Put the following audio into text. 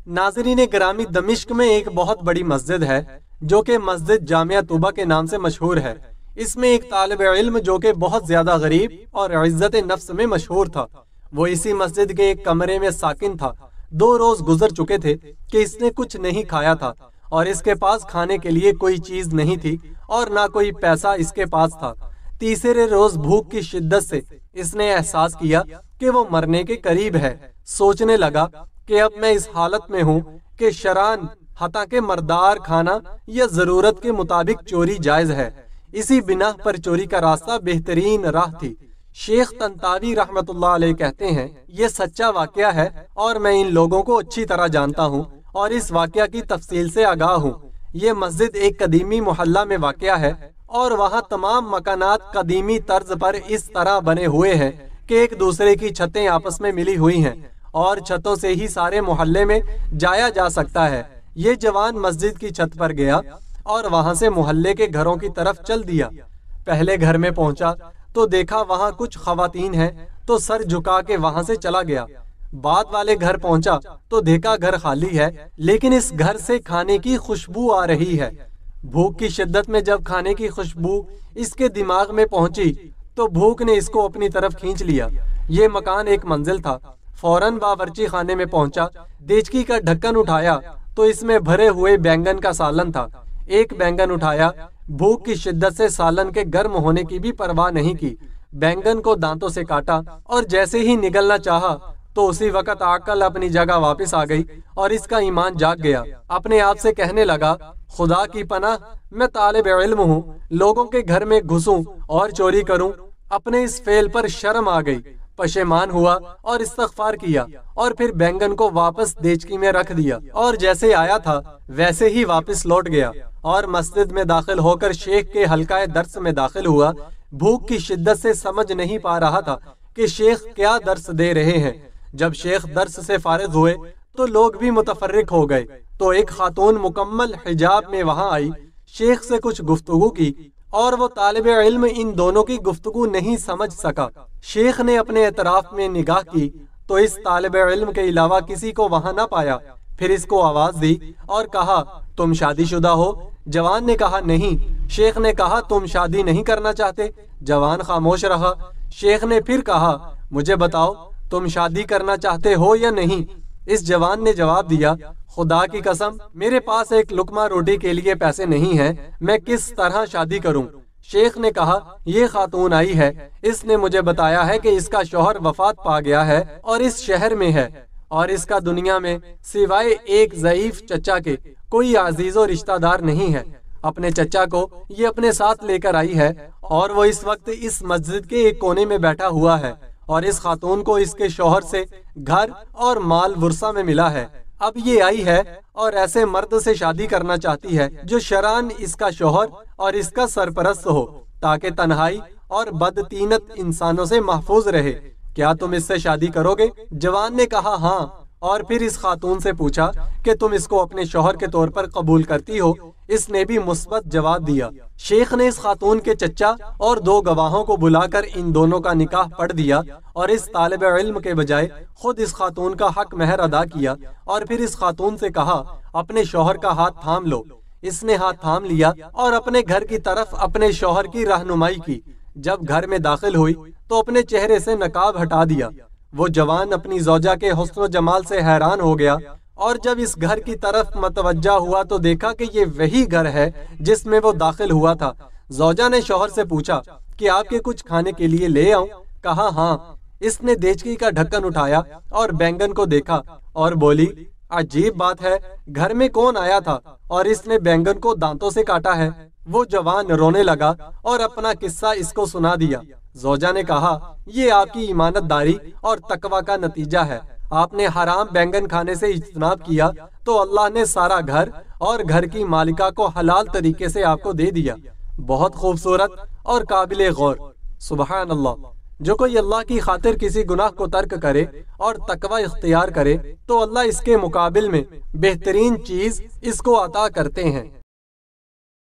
नाज़रीन ग्रामी, दमिश्क में एक बहुत बड़ी मस्जिद है जो कि मस्जिद जामिया तूबा के नाम से मशहूर है। इसमें एक तालिब इल्म जो कि बहुत ज्यादा गरीब और इज्जत नफ्स में मशहूर था, वो इसी मस्जिद के एक कमरे में साकिन था। 2 रोज गुजर चुके थे कि इसने कुछ नहीं खाया था और इसके पास खाने के लिए कोई चीज नहीं थी और ना कोई पैसा इसके पास था। तीसरे रोज भूख की शिद्दत से इसने एहसास किया कि वो मरने के करीब है। सोचने लगा कि अब मैं इस हालत में हूँ कि शरान हता के मर्दार खाना या जरूरत के मुताबिक चोरी जायज है। इसी बिना पर चोरी का रास्ता बेहतरीन राह थी। शेख तंतावी रहमतुल्लाह अलैह कहते हैं, ये सच्चा वाकया है और मैं इन लोगों को अच्छी तरह जानता हूँ और इस वाकया की तफसील से आगाह हूँ। ये मस्जिद एक कदीमी मोहल्ला में वाकया है और वहाँ तमाम मकानात कदीमी तर्ज पर इस तरह बने हुए हैं कि एक दूसरे की छतें आपस में मिली हुई हैं और छतों से ही सारे मोहल्ले में जाया जा सकता है। ये जवान मस्जिद की छत पर गया और वहां से मोहल्ले के घरों की तरफ चल दिया। पहले घर में पहुंचा तो देखा वहां कुछ खवातीन हैं, तो सर झुका के वहां से चला गया। बाद वाले घर पहुंचा तो देखा घर खाली है, लेकिन इस घर से खाने की खुशबू आ रही है। भूख की शिद्दत में जब खाने की खुशबू इसके दिमाग में पहुंची तो भूख ने इसको अपनी तरफ खींच लिया। ये मकान एक मंजिल था। फौरन बावर्ची खाने में पहुंचा, देचकी का ढक्कन उठाया तो इसमें भरे हुए बैंगन का सालन था। एक बैंगन उठाया, भूख की शिद्दत से सालन के गर्म होने की भी परवाह नहीं की। बैंगन को दांतों से काटा और जैसे ही निगलना चाहा तो उसी वक्त अक्ल अपनी जगह वापस आ गई और इसका ईमान जाग गया। अपने आप से कहने लगा, खुदा की पनाह, मैं तालिब इल्म हूँ, लोगों के घर में घुसूं और चोरी करूं। अपने इस फेल पर शर्म आ गई, पशेमान हुआ और इस्तगफार किया और फिर बैंगन को वापस देचकी में रख दिया और जैसे आया था वैसे ही वापस लौट गया और मस्जिद में दाखिल होकर शेख के हल्काए दर्स में दाखिल हुआ। भूख की शिद्दत से समझ नहीं पा रहा था कि शेख क्या दर्स दे रहे हैं। जब शेख दर्स से फारिग हुए तो लोग भी मुतफर्रिक हो गए, तो एक खातून मुकम्मल हिजाब में वहां आई, शेख से कुछ गुफ्तगू की और वो तालिब इल्म इन दोनों की गुफ्तगू नहीं समझ सका। शेख ने अपने एतराफ में निगाह की तो इस तालिब इल्म के अलावा किसी को वहां ना पाया। फिर इसको आवाज दी और कहा, तुम शादीशुदा हो? जवान ने कहा, नहीं। शेख ने कहा, तुम शादी नहीं करना चाहते? जवान खामोश रहा। शेख ने फिर कहा, मुझे बताओ, तुम शादी करना चाहते हो या नहीं? इस जवान ने जवाब दिया, खुदा की कसम, मेरे पास एक लुकमा रोटी के लिए पैसे नहीं हैं, मैं किस तरह शादी करूं? शेख ने कहा, ये खातून आई है, इसने मुझे बताया है कि इसका शौहर वफात पा गया है और इस शहर में है और इसका दुनिया में सिवाय एक ज़ईफ चचा के कोई अजीज़ो रिश्तेदार नहीं है। अपने चचा को ये अपने साथ लेकर आई है और वो इस वक्त इस मस्जिद के एक कोने में बैठा हुआ है और इस खातून को इसके शौहर से घर और माल वुरसा में मिला है। अब ये आई है और ऐसे मर्द से शादी करना चाहती है जो शरान इसका शौहर और इसका सरपरस्त हो, ताकि तन्हाई और बदतीनत इंसानों से महफूज रहे। क्या तुम इससे शादी करोगे? जवान ने कहा, हाँ। और फिर इस खातून से पूछा कि तुम इसको अपने शौहर के तौर पर कबूल करती हो? इसने भी मुस्बत जवाब दिया। शेख ने इस खातून के चचा और 2 गवाहों को बुलाकर इन दोनों का निकाह पढ़ दिया और इस तालिब इल्म के बजाय खुद इस खातून का हक महर अदा किया और फिर इस खातून से कहा, अपने शौहर का हाथ थाम लो। इसने हाथ थाम लिया और अपने घर की तरफ अपने शौहर की रहनुमाई की। जब घर में दाखिल हुई तो अपने चेहरे से नकाब हटा दिया। वो जवान अपनी ज़ौजा के हुस्न जमाल से हैरान हो गया और जब इस घर की तरफ मतवज्जा हुआ तो देखा कि ये वही घर है जिसमें वो दाखिल हुआ था। ज़ौजा ने शौहर से पूछा कि आपके कुछ खाने के लिए ले आऊं? कहा, हाँ। इसने देचकी का ढक्कन उठाया और बैंगन को देखा और बोली, अजीब बात है, घर में कौन आया था और इसने बैंगन को दांतों से काटा है? वो जवान रोने लगा और अपना किस्सा इसको सुना दिया। ज़ौजा ने कहा, ये आपकी ईमानतदारी और तकवा का नतीजा है। आपने हराम बैंगन खाने से इज्तनाब किया तो अल्लाह ने सारा घर और घर की मालिका को हलाल तरीके से आपको दे दिया। बहुत खूबसूरत और काबिले गौर। सुबहान अल्लाह। जो कोई अल्लाह की खातिर किसी गुनाह को तर्क करे और तकवा इख्तियार करे तो अल्लाह इसके मुकाबिल में बेहतरीन चीज इसको अता करते हैं।